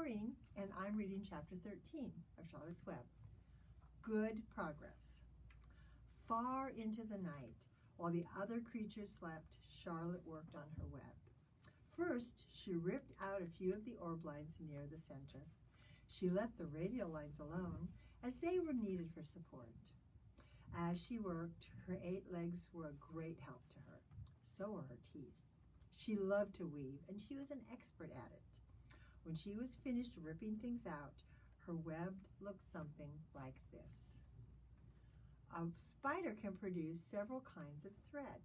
Maureen, and I'm reading chapter 13 of Charlotte's Web. Good progress. Far into the night, while the other creatures slept, Charlotte worked on her web. First, she ripped out a few of the orb lines near the center. She left the radial lines alone, as they were needed for support. As she worked, her 8 legs were a great help to her. So were her teeth. She loved to weave, and she was an expert at it. When she was finished ripping things out, her web looked something like this. A spider can produce several kinds of thread.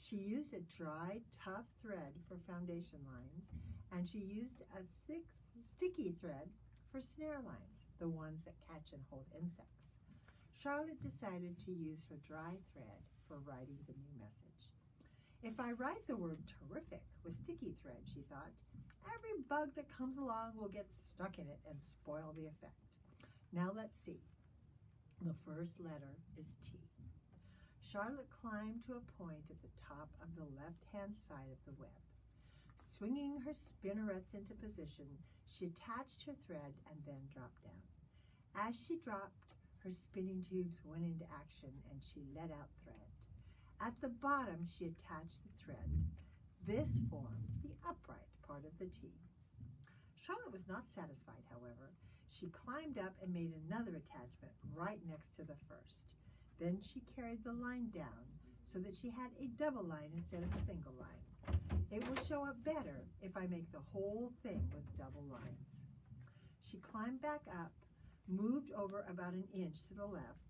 She used a dry, tough thread for foundation lines, and she used a thick, sticky thread for snare lines, the ones that catch and hold insects. Charlotte decided to use her dry thread for writing the new message. If I write the word terrific with sticky thread, she thought, every bug that comes along will get stuck in it and spoil the effect. Now let's see. The first letter is T. Charlotte climbed to a point at the top of the left-hand side of the web. Swinging her spinnerets into position, she attached her thread and then dropped down. As she dropped, her spinning tubes went into action and she let out thread. At the bottom, she attached the thread. This formed the upright part of the T. Charlotte was not satisfied, however. She climbed up and made another attachment right next to the first. Then she carried the line down so that she had a double line instead of a single line. It will show up better if I make the whole thing with double lines. She climbed back up, moved over about an inch to the left,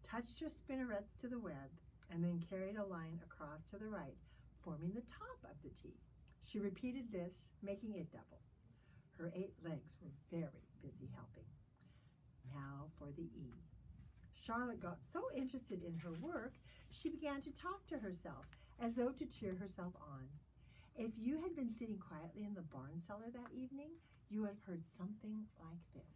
touched her spinnerets to the web, and then carried a line across to the right, forming the top of the T. She repeated this, making it double. Her 8 legs were very busy helping. Now for the E. Charlotte got so interested in her work, she began to talk to herself, as though to cheer herself on. If you had been sitting quietly in the barn cellar that evening, you would have heard something like this.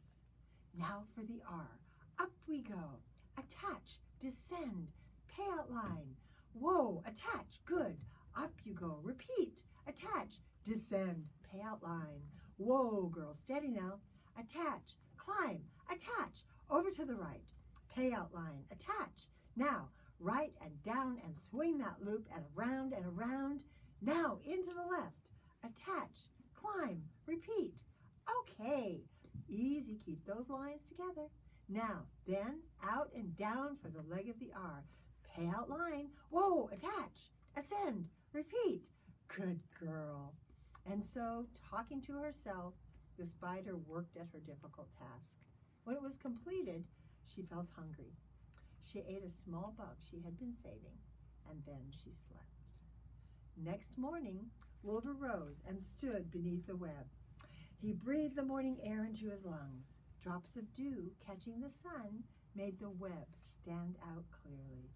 Now for the R. Up we go. Attach, descend, payout line. Whoa, attach, good. Up you go. Repeat, attach, descend, payout line. Whoa, girl, steady now. Attach, climb, attach, over to the right. Payout line, attach. Now, right and down and swing that loop and around and around. Now, into the left. Attach, climb, repeat. Okay, easy, keep those lines together. Now, then, out and down for the leg of the R. Payout line, whoa, attach, ascend, repeat. Good girl. And so, talking to herself, the spider worked at her difficult task. When it was completed, she felt hungry. She ate a small bug she had been saving, and then she slept. Next morning, Wilbur rose and stood beneath the web. He breathed the morning air into his lungs. Drops of dew catching the sun made the web stand out clearly.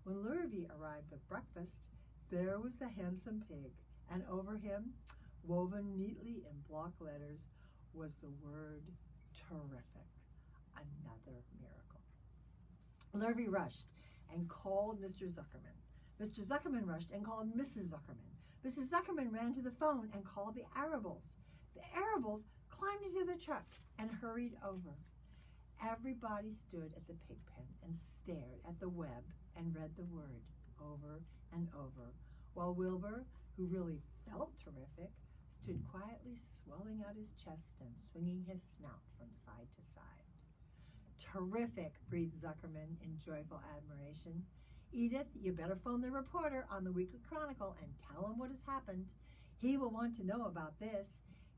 When Lurvy arrived with breakfast, there was the handsome pig, and over him, woven neatly in block letters, was the word terrific. Another miracle. Lurvy rushed and called Mr. Zuckerman. Mr. Zuckerman rushed and called Mrs. Zuckerman. Mrs. Zuckerman ran to the phone and called the Arables. The Arables climbed into the truck and hurried over. Everybody stood at the pig pen and stared at the web and read the word over and over, while Wilbur, who really felt terrific, stood quietly swelling out his chest and swinging his snout from side to side. Terrific, breathed Zuckerman in joyful admiration. Edith, you better phone the reporter on the Weekly Chronicle and tell him what has happened. He will want to know about this.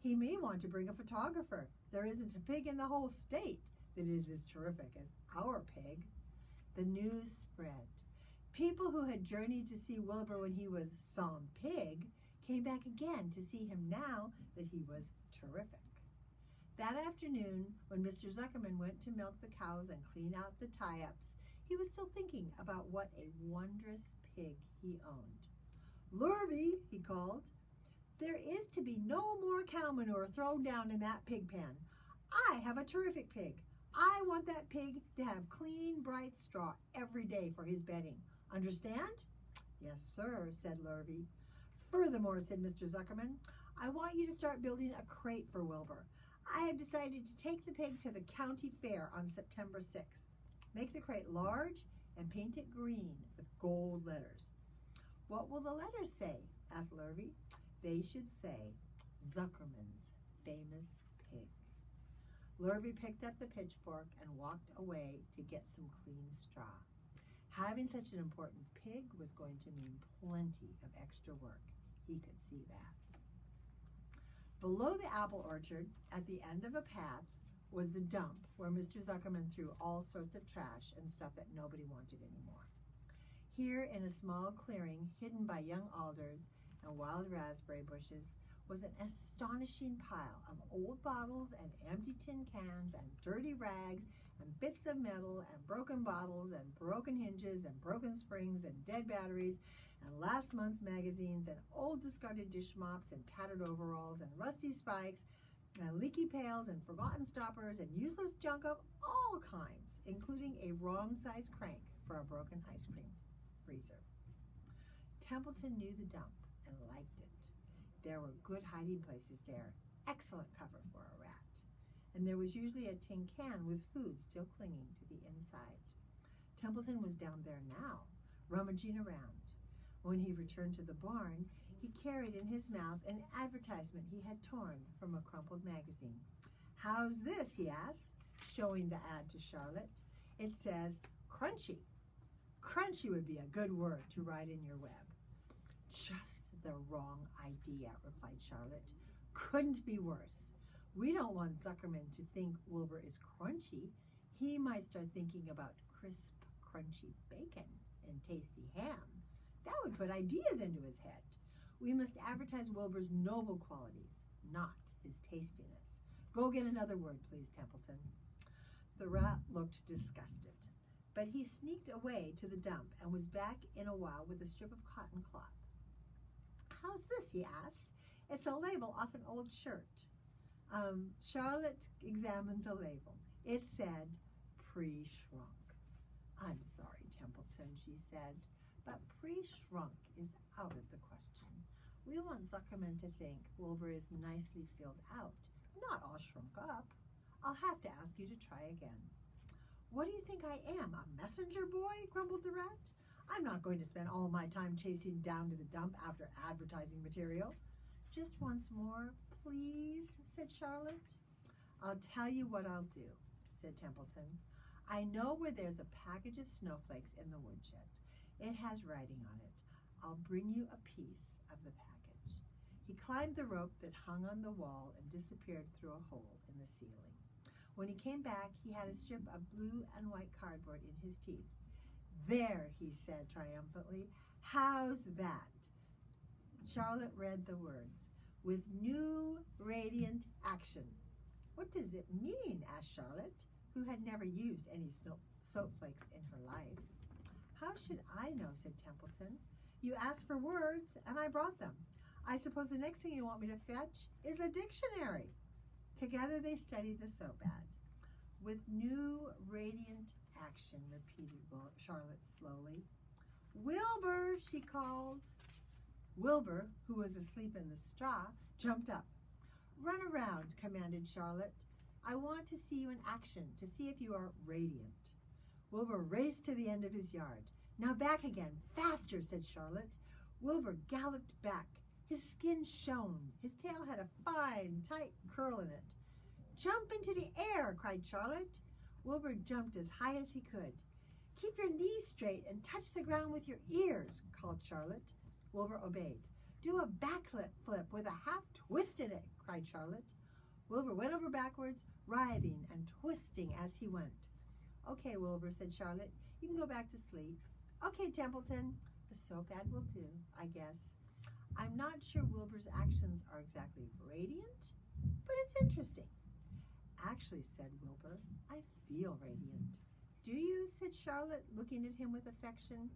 He may want to bring a photographer. There isn't a pig in the whole state that is as terrific as our pig. The news spread. People who had journeyed to see Wilbur when he was some pig came back again to see him now that he was terrific. That afternoon, when Mr. Zuckerman went to milk the cows and clean out the tie-ups, he was still thinking about what a wondrous pig he owned. Lurvy, he called, there is to be no more cow manure thrown down in that pig pen. I have a terrific pig. I want that pig to have clean, bright straw every day for his bedding. Understand? Yes, sir, said Lurvy. Furthermore, said Mr. Zuckerman, I want you to start building a crate for Wilbur. I have decided to take the pig to the county fair on September 6th. Make the crate large and paint it green with gold letters. What will the letters say? Asked Lurvy. They should say, Zuckerman's famous pig. Lurvy picked up the pitchfork and walked away to get some clean straw. Having such an important pig was going to mean plenty of extra work. He could see that. Below the apple orchard, at the end of a path, was the dump where Mr. Zuckerman threw all sorts of trash and stuff that nobody wanted anymore. Here, in a small clearing hidden by young alders and wild raspberry bushes, was an astonishing pile of old bottles and empty tin cans and dirty rags and bits of metal and broken bottles and broken hinges and broken springs and dead batteries and last month's magazines and old discarded dish mops and tattered overalls and rusty spikes and leaky pails and forgotten stoppers and useless junk of all kinds, including a wrong-sized crank for a broken ice cream freezer. Templeton knew the dump and liked it. There were good hiding places there, excellent cover for a rat. And there was usually a tin can with food still clinging to the inside. Templeton was down there now, rummaging around. When he returned to the barn, he carried in his mouth an advertisement he had torn from a crumpled magazine. How's this? He asked, showing the ad to Charlotte. It says, Crunchy. Crunchy would be a good word to write in your web. Just the wrong idea, replied Charlotte. Couldn't be worse. We don't want Zuckerman to think Wilbur is crunchy. He might start thinking about crisp, crunchy bacon and tasty ham. That would put ideas into his head. We must advertise Wilbur's noble qualities, not his tastiness. Go get another word, please, Templeton. The rat looked disgusted, but he sneaked away to the dump and was back in a while with a strip of cotton cloth. How's this? He asked. It's a label off an old shirt. Charlotte examined the label. It said, pre-shrunk. I'm sorry, Templeton, she said, but pre-shrunk is out of the question. We want Zuckerman to think Wilbur is nicely filled out, not all shrunk up. I'll have to ask you to try again. What do you think I am, a messenger boy? Grumbled the rat. I'm not going to spend all my time chasing down to the dump after advertising material. Just once more, please, said Charlotte. I'll tell you what I'll do, said Templeton. I know where there's a package of snowflakes in the woodshed. It has writing on it. I'll bring you a piece of the package. He climbed the rope that hung on the wall and disappeared through a hole in the ceiling. When he came back, he had a strip of blue and white cardboard in his teeth. There, he said triumphantly. How's that? Charlotte read the words. With new radiant action. What does it mean? Asked Charlotte, who had never used any soapflakes in her life. How should I know? Said Templeton. You asked for words, and I brought them. I suppose the next thing you want me to fetch is a dictionary. Together they studied the soap ad. With new radiant action, repeated Charlotte slowly. Wilbur, she called. Wilbur, who was asleep in the straw, jumped up. Run around, commanded Charlotte. I want to see you in action, to see if you are radiant. Wilbur raced to the end of his yard. Now back again, faster, said Charlotte. Wilbur galloped back. His skin shone. His tail had a fine, tight curl in it. Jump into the air, cried Charlotte. Wilbur jumped as high as he could. Keep your knees straight and touch the ground with your ears, called Charlotte. Wilbur obeyed. Do a backflip with a half twist in it, cried Charlotte. Wilbur went over backwards, writhing and twisting as he went. Okay, Wilbur, said Charlotte. You can go back to sleep. Okay, Templeton. The soap ad will do, I guess. I'm not sure Wilbur's actions are exactly radiant, but it's interesting. Actually, said Wilbur, I feel radiant. Do you? Said Charlotte, looking at him with affection.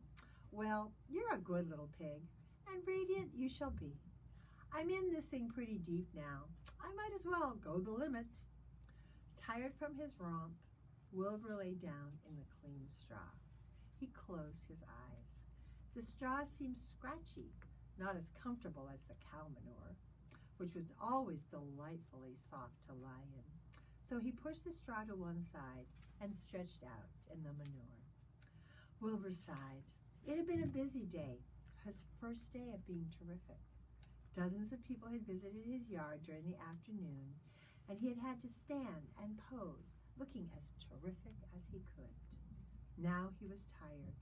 Well, you're a good little pig, and radiant you shall be. I'm in this thing pretty deep now. I might as well go the limit. Tired from his romp, Wilbur lay down in the clean straw. He closed his eyes. The straw seemed scratchy, not as comfortable as the cow manure. which was always delightfully soft to lie in. So he pushed the straw to one side and stretched out in the manure. Wilbur sighed. It had been a busy day, his first day of being terrific. Dozens of people had visited his yard during the afternoon, and he had had to stand and pose, looking as terrific as he could. Now he was tired.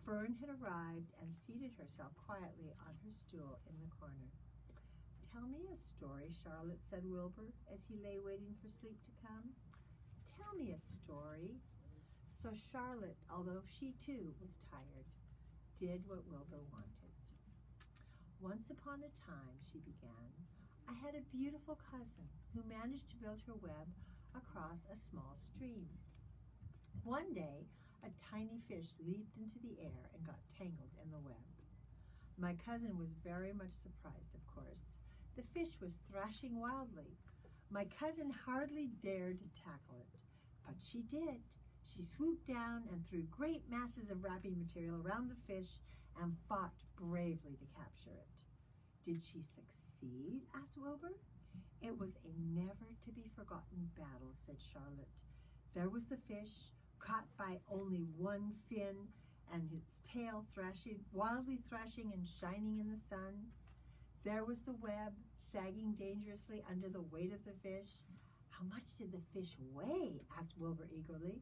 Fern had arrived and seated herself quietly on her stool in the corner. "Tell me a story, Charlotte," said Wilbur, as he lay waiting for sleep to come. "Tell me a story." So Charlotte, although she too was tired, did what Wilbur wanted. "Once upon a time," she began, "I had a beautiful cousin who managed to build her web across a small stream. One day, a tiny fish leaped into the air and got tangled in the web. My cousin was very much surprised, of course. The fish was thrashing wildly. My cousin hardly dared to tackle it, but she did. She swooped down and threw great masses of wrapping material around the fish and fought bravely to capture it." "Did she succeed?" asked Wilbur. "It was a never-to-be-forgotten battle," said Charlotte. "There was the fish, caught by only one fin, and his tail wildly thrashing and shining in the sun. There was the web, sagging dangerously under the weight of the fish." "How much did the fish weigh?" asked Wilbur eagerly.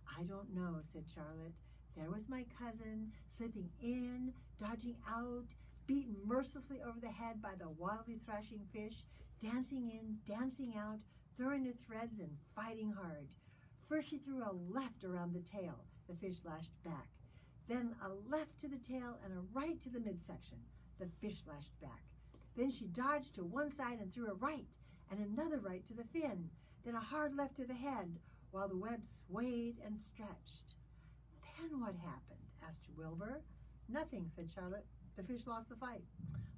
"I don't know," said Charlotte. "There was my cousin, slipping in, dodging out, beaten mercilessly over the head by the wildly thrashing fish, dancing in, dancing out, throwing to threads and fighting hard. First she threw a left around the tail. The fish lashed back. Then a left to the tail and a right to the midsection. The fish lashed back. Then she dodged to one side and threw a right and another right to the fin. Then a hard left to the head, while the web swayed and stretched." "Then what happened?" asked Wilbur. "Nothing," said Charlotte. "The fish lost the fight.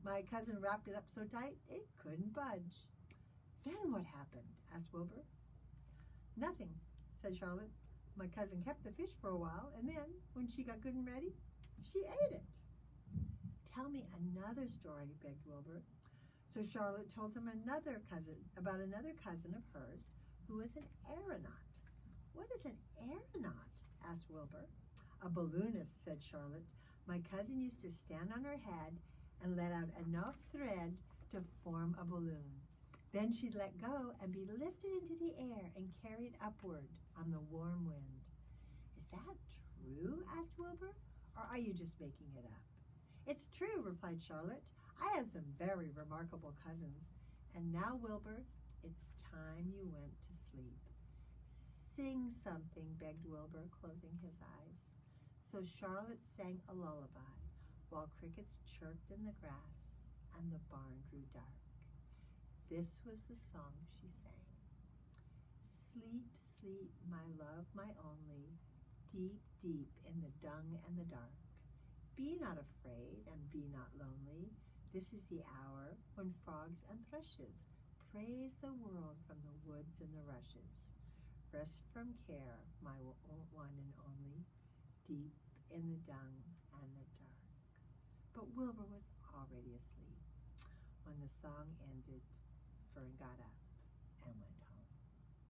My cousin wrapped it up so tight it couldn't budge." "Then what happened?" asked Wilbur. "Nothing," said Charlotte. "My cousin kept the fish for a while, and then, when she got good and ready, she ate it." "Tell me another story," begged Wilbur. So Charlotte told him about another cousin of hers who was an aeronaut. "What is an aeronaut?" asked Wilbur. "A balloonist," said Charlotte. "My cousin used to stand on her head and let out enough thread to form a balloon. Then she'd let go and be lifted into the air and carried upward on the warm wind." "Is that true?" asked Wilbur. "Or are you just making it up?" "It's true," replied Charlotte. "I have some very remarkable cousins. And now, Wilbur, it's time you went to sleep." "Sing something," begged Wilbur, closing his eyes. So Charlotte sang a lullaby while crickets chirped in the grass and the barn grew dark. This was the song she sang. "Sleep, sleep, my love, my only, deep, deep in the dung and the dark. Be not afraid and be not lonely. This is the hour when frogs and thrushes praise the world from the woods and the rushes. Rest from care, my one and only, deep in the dung and the dark." But Wilbur was already asleep. When the song ended, Fern got up.